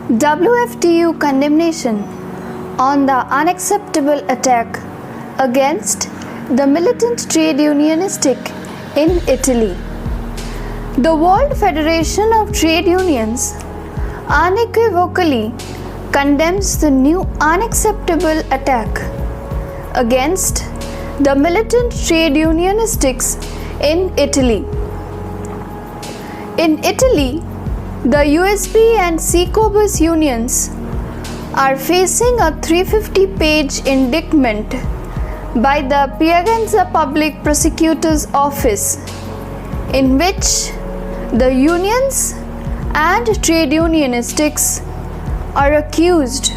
WFTU condemnation on the unacceptable attack against the militant trade unionistic in Italy. The World Federation of Trade Unions unequivocally condemns the new unacceptable attack against the militant trade unionistics in Italy. In Italy, the USB and CCOBUS unions are facing a 350-page indictment by the Piacenza Public Prosecutor's Office, in which the unions and trade unionistics are accused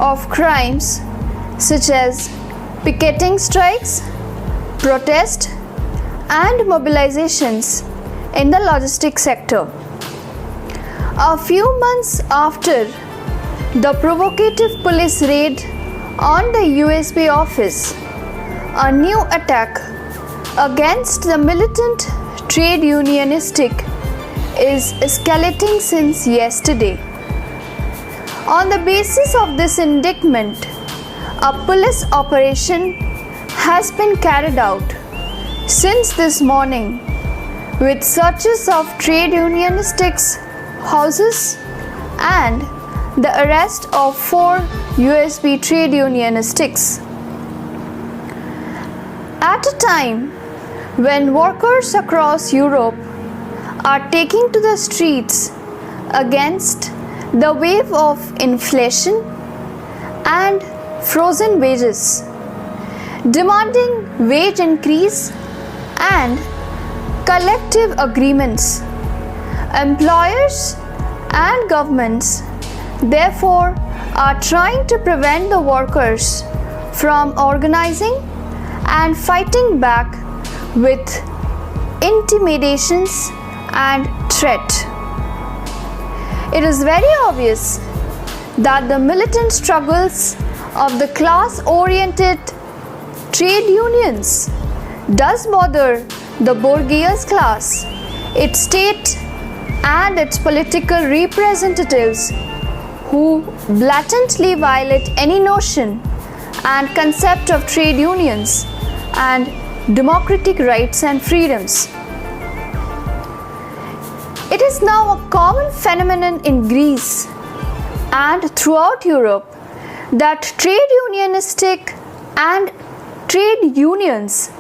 of crimes such as picketing strikes, protest, and mobilizations in the logistics sector. A few months after the provocative police raid on the USB office, a new attack against the militant trade unionistic is escalating since yesterday. On the basis of this indictment, a police operation has been carried out since this morning with searches of trade unionistics houses and the arrest of 4 USB trade unionistics. At a time when workers across Europe are taking to the streets against the wave of inflation and frozen wages, demanding wage increase and collective agreements, employers and governments therefore are trying to prevent the workers from organizing and fighting back with intimidations and threat. It is very obvious that the militant struggles of the class-oriented trade unions does bother the bourgeois class, its state and its political representatives who blatantly violate any notion and concept of trade unions and democratic rights and freedoms. It is now a common phenomenon in Greece and throughout Europe that trade unionistic and trade unions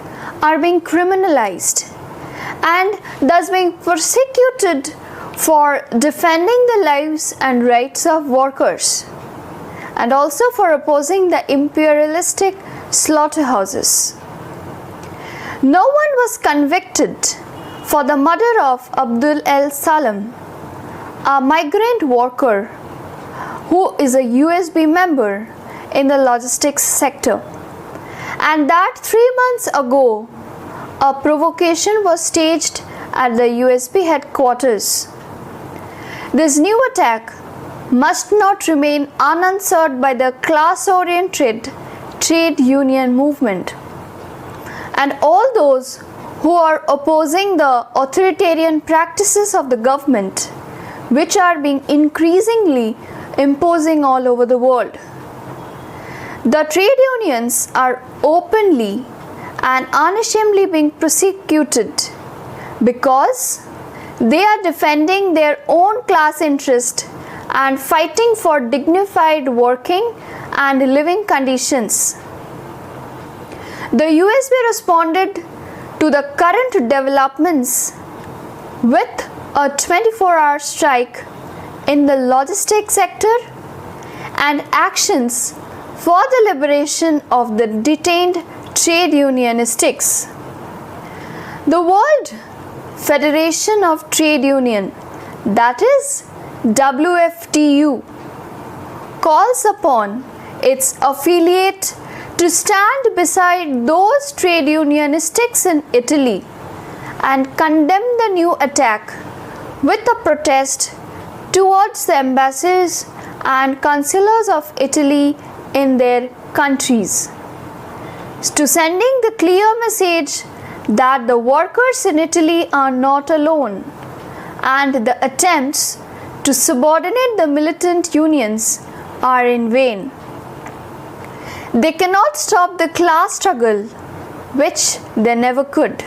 are being criminalized and thus being persecuted for defending the lives and rights of workers and also for opposing the imperialistic slaughterhouses. No one was convicted for the murder of Abdul El Salam, a migrant worker who is a USB member in the logistics sector, and that 3 months ago a provocation was staged at the USB headquarters. This new attack must not remain unanswered by the class-oriented trade union movement and all those who are opposing the authoritarian practices of the government, which are being increasingly imposing all over the world. The trade unions are openly and unashamedly being persecuted because they are defending their own class interest and fighting for dignified working and living conditions. The USB responded to the current developments with a 24-hour strike in the logistics sector and actions for the liberation of the detained trade unionistics. The World Federation of Trade Union, that is WFTU, calls upon its affiliate to stand beside those trade unionistics in Italy and condemn the new attack with a protest towards the embassies and consulars of Italy in their countries, to sending the clear message that the workers in Italy are not alone and the attempts to subordinate the militant unions are in vain. They cannot stop the class struggle, which they never could.